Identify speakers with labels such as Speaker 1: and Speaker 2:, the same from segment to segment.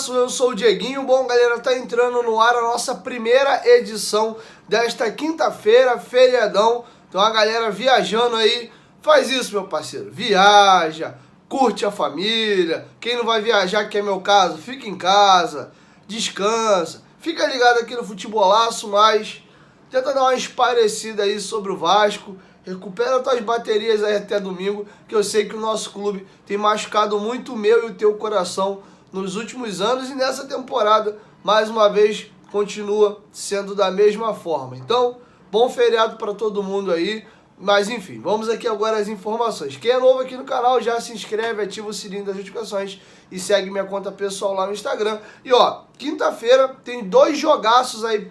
Speaker 1: Futibolaço, eu sou o Dieguinho. Bom, galera, tá entrando no ar a nossa primeira edição desta quinta-feira, feriadão. Então a galera viajando aí, faz isso, meu parceiro. Viaja, curte a família. Quem não vai viajar, que é meu caso, fica em casa, descansa. Fica ligado aqui no Futibolaço, mas tenta dar uma esparecida aí sobre o Vasco. Recupera tuas baterias aí até domingo, que eu sei que o nosso clube tem machucado muito o meu e o teu coração nos últimos anos e nessa temporada, mais uma vez, continua sendo da mesma forma. Então, bom feriado para todo mundo aí. Mas enfim, vamos aqui agora às informações. Quem é novo aqui no canal, já se inscreve, ativa o sininho das notificações e segue minha conta pessoal lá no Instagram. E ó, quinta-feira tem 2 jogaços aí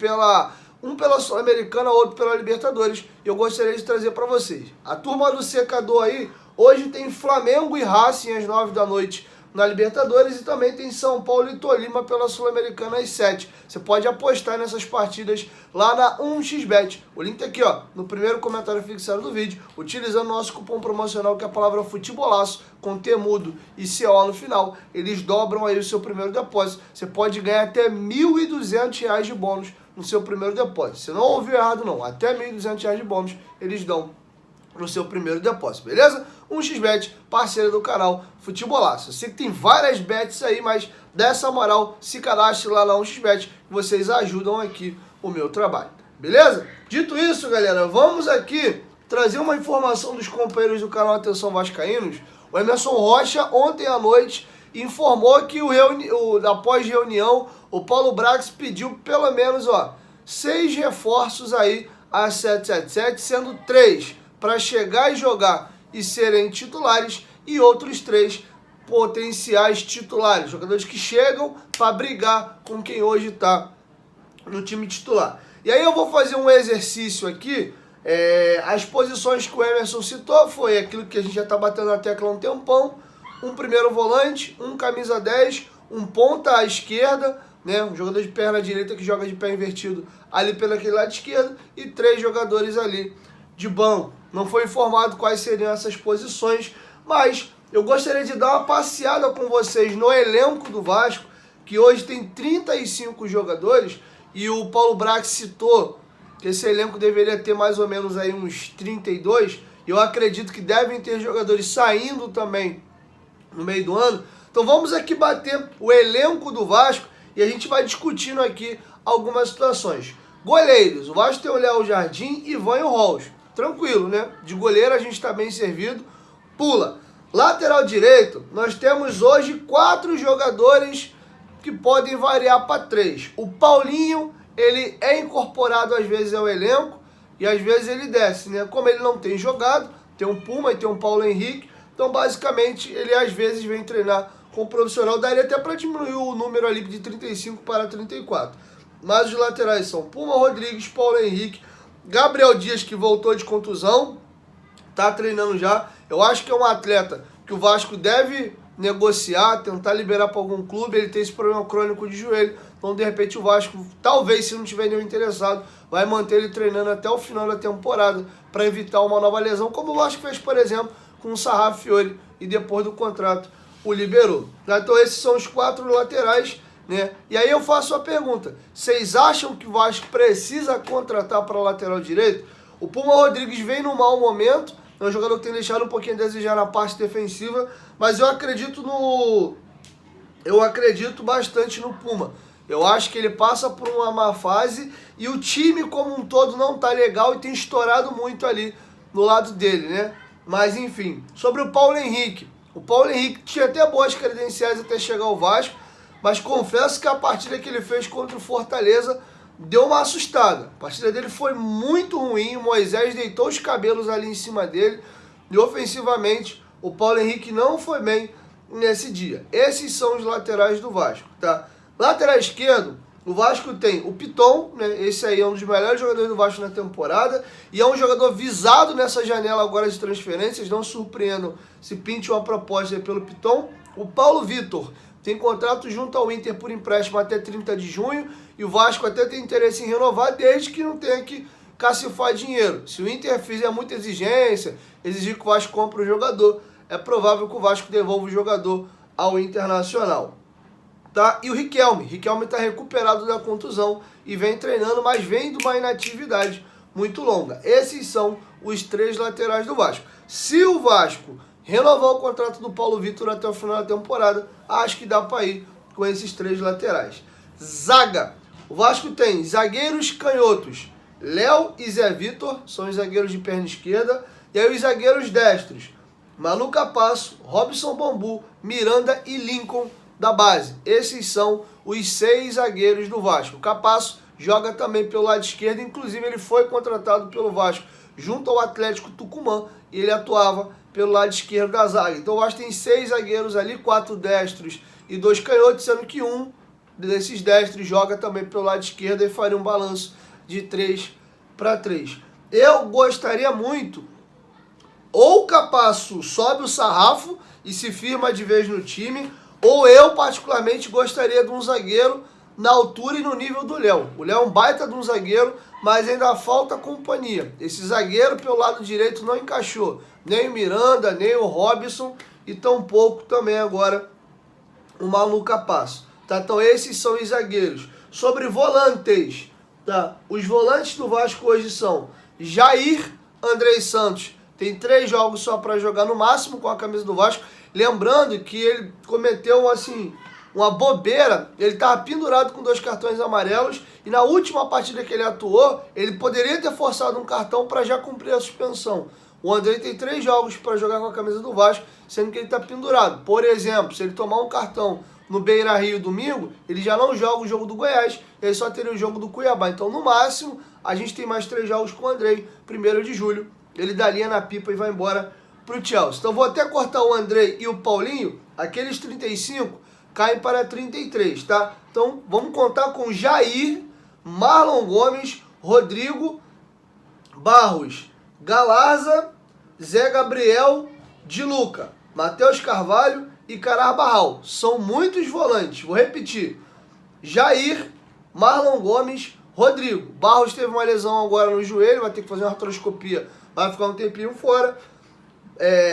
Speaker 1: um pela Sul-Americana, outro pela Libertadores. E eu gostaria de trazer para vocês. A turma do secador aí, hoje tem Flamengo e Racing às 9 da noite na Libertadores e também tem São Paulo e Tolima pela Sul-Americana às 7. Você pode apostar nessas partidas lá na 1xBet. O link tá aqui, ó, no primeiro comentário fixado do vídeo, utilizando o nosso cupom promocional, que é a palavra Futibolaço, com T mudo e CO no final. Eles dobram aí o seu primeiro depósito. Você pode ganhar até R$ 1.200 de bônus no seu primeiro depósito. Você não ouviu errado, não. Até R$ 1.200 de bônus eles dão no seu primeiro depósito, beleza? 1xBet, parceira do canal Futibolaço. Eu sei que tem várias bets aí, mas dessa moral, se cadastre lá na 1xBet, vocês ajudam aqui o meu trabalho, beleza? Dito isso, galera, vamos aqui trazer uma informação dos companheiros do canal Atenção Vascaínos. O Emerson Rocha, ontem à noite, informou que após reunião, o Paulo Brax pediu pelo menos 6 reforços aí a 777, sendo 3 para chegar e jogar e serem titulares e outros 3 potenciais titulares, jogadores que chegam para brigar com quem hoje está no time titular. E aí eu vou fazer um exercício aqui. As posições que o Emerson citou foi aquilo que a gente já está batendo na tecla há um tempão: um primeiro volante, um camisa 10, um ponta à esquerda, né, um jogador de perna direita que joga de pé invertido ali pelaquele lado esquerdo, e 3 jogadores ali de banco. Não foi informado quais seriam essas posições, mas eu gostaria de dar uma passeada com vocês no elenco do Vasco, que hoje tem 35 jogadores, e o Paulo Brax citou que esse elenco deveria ter mais ou menos aí uns 32, e eu acredito que devem ter jogadores saindo também no meio do ano. Então vamos aqui bater o elenco do Vasco e a gente vai discutindo aqui algumas situações. Goleiros, o Vasco tem o Léo Jardim, Ivan e o Rolls. Tranquilo, né? De goleiro a gente está bem servido. Pula. Lateral direito, nós temos hoje 4 jogadores que podem variar para 3. O Paulinho, ele é incorporado às vezes ao elenco e às vezes ele desce, né? Como ele não tem jogado, tem um Puma e tem um Paulo Henrique, então basicamente ele às vezes vem treinar com o profissional. Daria até para diminuir o número ali de 35 para 34. Mas os laterais são Puma Rodrigues, Paulo Henrique, Gabriel Dias, que voltou de contusão, tá treinando já. Eu acho que é um atleta que o Vasco deve negociar, tentar liberar para algum clube. Ele tem esse problema crônico de joelho, então de repente o Vasco, talvez, se não tiver nenhum interessado, vai manter ele treinando até o final da temporada para evitar uma nova lesão, como o Vasco fez, por exemplo, com o Sarrafiori, e depois do contrato o liberou. Então esses são os 4 laterais, né? E aí eu faço a pergunta: vocês acham que o Vasco precisa contratar para lateral direito? O Puma Rodrigues vem num mau momento, é um jogador que tem deixado um pouquinho a desejar na parte defensiva, mas eu acredito bastante no Puma. Eu acho que ele passa por uma má fase e o time como um todo não tá legal e tem estourado muito ali no lado dele, né? Mas enfim, sobre o Paulo Henrique. O Paulo Henrique tinha até boas credenciais até chegar ao Vasco, mas confesso que a partida que ele fez contra o Fortaleza deu uma assustada. A partida dele foi muito ruim, o Moisés deitou os cabelos ali em cima dele, e ofensivamente o Paulo Henrique não foi bem nesse dia. Esses são os laterais do Vasco, tá? Lateral esquerdo, o Vasco tem o Piton, né? Esse aí é um dos melhores jogadores do Vasco na temporada, e é um jogador visado nessa janela agora de transferências. Não surpreendam se pinte uma proposta pelo Piton. O Paulo Vitor tem contrato junto ao Inter por empréstimo até 30 de junho, e o Vasco até tem interesse em renovar, desde que não tenha que cacifar dinheiro. Se o Inter fizer muita exigência, exigir que o Vasco compre o jogador, é provável que o Vasco devolva o jogador ao Internacional. tá? E o Riquelme está recuperado da contusão e vem treinando, mas vem de uma inatividade muito longa. Esses são os 3 laterais do Vasco. Se o Vasco renovar o contrato do Paulo Vitor até o final da temporada, acho que dá para ir com esses 3 laterais. Zaga. O Vasco tem zagueiros canhotos. Léo e Zé Vitor são os zagueiros de perna esquerda. E aí os zagueiros destros. Manu Capasso, Robson Bambu, Miranda e Lincoln da base. Esses são os 6 zagueiros do Vasco. O Capasso joga também pelo lado esquerdo. Inclusive ele foi contratado pelo Vasco junto ao Atlético Tucumã. E ele atuava pelo lado esquerdo da zaga. Então o Vasco tem 6 zagueiros ali, 4 destros e 2 canhotos, sendo que um desses destros joga também pelo lado esquerdo e faria um balanço de 3-3. Eu gostaria muito, ou o Capasso sobe o sarrafo e se firma de vez no time, ou eu particularmente gostaria de um zagueiro na altura e no nível do Léo. O Léo é um baita de um zagueiro, mas ainda falta companhia. Esse zagueiro pelo lado direito não encaixou, nem o Miranda, nem o Robson e tampouco também agora o Manu Capasso. Tá? Então esses são os zagueiros. Sobre volantes, tá? Os volantes do Vasco hoje são Jair Andrei Santos. Tem 3 jogos só para jogar no máximo com a camisa do Vasco. Lembrando que ele cometeu assim uma bobeira. Ele estava pendurado com 2 cartões amarelos e na última partida que ele atuou, ele poderia ter forçado um cartão para já cumprir a suspensão. O Andrei tem 3 jogos para jogar com a camisa do Vasco, sendo que ele está pendurado. Por exemplo, se ele tomar um cartão no Beira-Rio domingo, ele já não joga o jogo do Goiás, ele só teria o jogo do Cuiabá. Então, no máximo, a gente tem mais 3 jogos com o Andrei, 1º de julho. Ele dá linha na pipa e vai embora pro Chelsea. Então, vou até cortar o Andrei e o Paulinho, aqueles 35 caem para 33, tá? Então, vamos contar com Jair, Marlon Gomes, Rodrigo, Barros, Galarza, Zé Gabriel, Di Luca, Matheus Carvalho e Cararbarral. São muitos volantes. Vou repetir. Jair, Marlon Gomes, Rodrigo. Barros teve uma lesão agora no joelho, vai ter que fazer uma artroscopia, vai ficar um tempinho fora.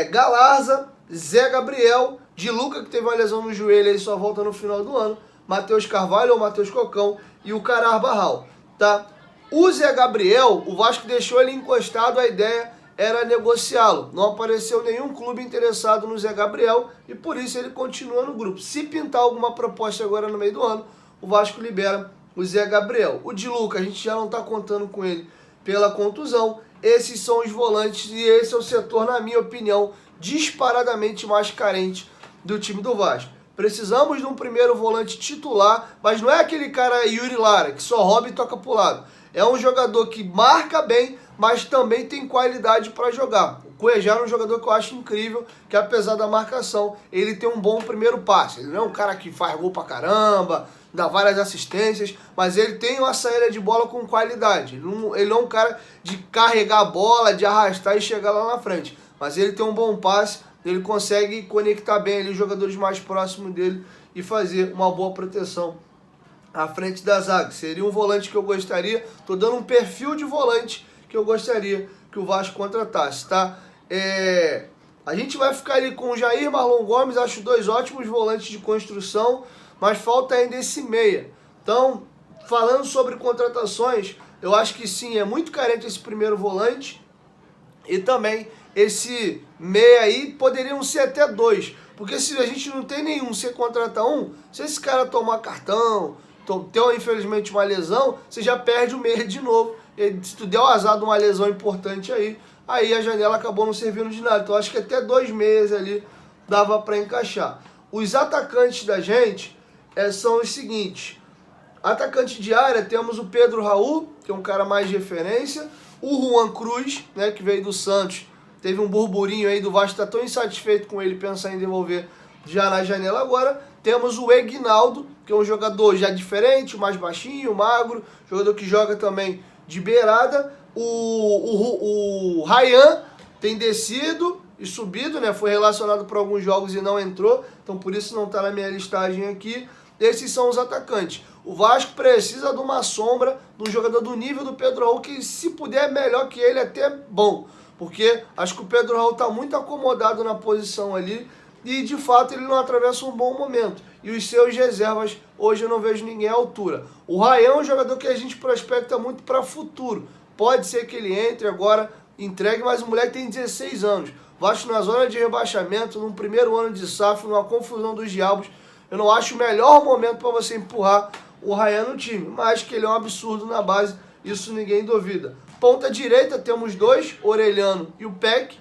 Speaker 1: Galarza, Zé Gabriel, Di Luca, que teve uma lesão no joelho, ele só volta no final do ano. Matheus Carvalho ou Matheus Cocão e o Cararbarral, tá? O Zé Gabriel, o Vasco deixou ele encostado, a ideia era negociá-lo. Não apareceu nenhum clube interessado no Zé Gabriel e por isso ele continua no grupo. Se pintar alguma proposta agora no meio do ano, o Vasco libera o Zé Gabriel. O Di Luca, a gente já não está contando com ele pela contusão. Esses são os volantes e esse é o setor, na minha opinião, disparadamente mais carente do time do Vasco. Precisamos de um primeiro volante titular, mas não é aquele cara Yuri Lara, que só rouba e toca pro lado. É um jogador que marca bem, mas também tem qualidade para jogar. O Cuejá é um jogador que eu acho incrível, que apesar da marcação, ele tem um bom primeiro passe. Ele não é um cara que faz gol pra caramba, dá várias assistências, mas ele tem uma saída de bola com qualidade. Ele não é um cara de carregar a bola, de arrastar e chegar lá na frente. Mas ele tem um bom passe, ele consegue conectar bem ali os jogadores mais próximos dele e fazer uma boa proteção à frente da zaga. Seria um volante que eu gostaria, tô dando um perfil de volante que eu gostaria que o Vasco contratasse, tá? A gente vai ficar ali com o Jair, Marlon Gomes, acho 2 ótimos volantes de construção, mas falta ainda esse meia. Então, falando sobre contratações, eu acho que sim, é muito carente esse primeiro volante e também esse meia aí poderiam ser até 2, porque se a gente não tem nenhum, você contrata um, se esse cara tomar cartão, ter infelizmente uma lesão, você já perde o meia de novo. E se tu der o azar de uma lesão importante aí a janela acabou não servindo de nada. Então acho que até 2 meses ali dava para encaixar. Os atacantes da gente são os seguintes. Atacante de área, temos o Pedro Raul, que é um cara mais de referência. O Juan Cruz, né, que veio do Santos. Teve um burburinho aí do Vasco, está tão insatisfeito com ele, pensar em devolver já na janela agora. Temos o Egnaldo, que é um jogador já diferente, mais baixinho, magro, jogador que joga também de beirada. O Ryan tem descido e subido, né? Foi relacionado para alguns jogos e não entrou, então por isso não está na minha listagem aqui. Esses são os atacantes. O Vasco precisa de uma sombra, de um jogador do nível do Pedro Raul, que se puder melhor que ele, até bom. Porque acho que o Pedro Raul está muito acomodado na posição ali e de fato ele não atravessa um bom momento. E os seus reservas, hoje eu não vejo ninguém à altura. O Ryan é um jogador que a gente prospecta muito para futuro. Pode ser que ele entre agora, entregue, mas o moleque tem 16 anos. Vasco na zona de rebaixamento, num primeiro ano de SAF, numa confusão dos diabos. Eu não acho o melhor momento para você empurrar o Ryan no time, mas que ele é um absurdo na base, isso ninguém duvida. Ponta direita temos dois, Orelhano e o Peck.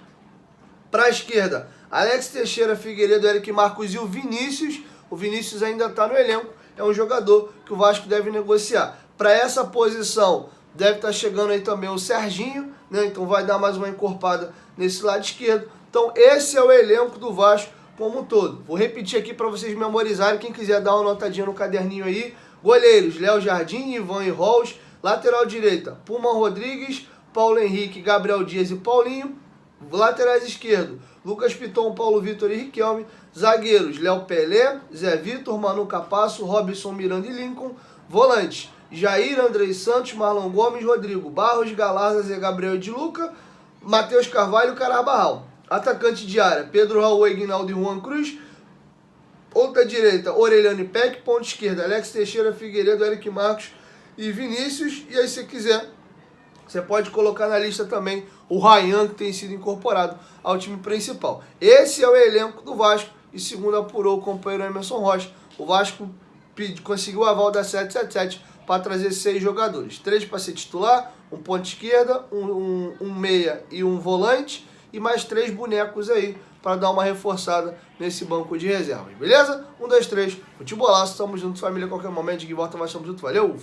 Speaker 1: Para a esquerda, Alex Teixeira, Figueiredo, Eric Marcos e o Vinícius. O Vinícius ainda está no elenco, é um jogador que o Vasco deve negociar. Para essa posição, deve estar chegando aí também o Serginho, né? Então vai dar mais uma encorpada nesse lado esquerdo. Então esse é o elenco do Vasco como um todo. Vou repetir aqui para vocês memorizarem, quem quiser dar uma notadinha no caderninho aí. Goleiros, Léo Jardim, Ivan e Rolls. Lateral direita, Puma Rodrigues, Paulo Henrique, Gabriel Dias e Paulinho. Laterais esquerdo, Lucas Piton, Paulo Vitor e Riquelme. Zagueiros, Léo Pelé, Zé Vitor, Manu Capasso, Robson, Miranda e Lincoln. Volantes, Jair, Andrei Santos, Marlon Gomes, Rodrigo Barros, Galarza, Zé Gabriel de Luca, Matheus Carvalho e Carabarral. Atacante de área, Pedro Raul, Ignaldo e Juan Cruz. Ponta direita, Orelhano e Peck. Ponta esquerda, Alex Teixeira, Figueiredo, Eric Marcos e Vinícius. E aí, se quiser, você pode colocar na lista também o Ryan, que tem sido incorporado ao time principal. Esse é o elenco do Vasco. E segundo apurou o companheiro Emerson Rocha, o Vasco conseguiu o aval da 777 para trazer 6 jogadores. 3 para ser titular, um ponta esquerda, um meia e um volante. E mais 3 bonecos aí para dar uma reforçada nesse banco de reservas. Beleza? 1, 2, 3. Futebolaço. Tamo junto, família. A qualquer momento de volta, mas tamo junto. Valeu!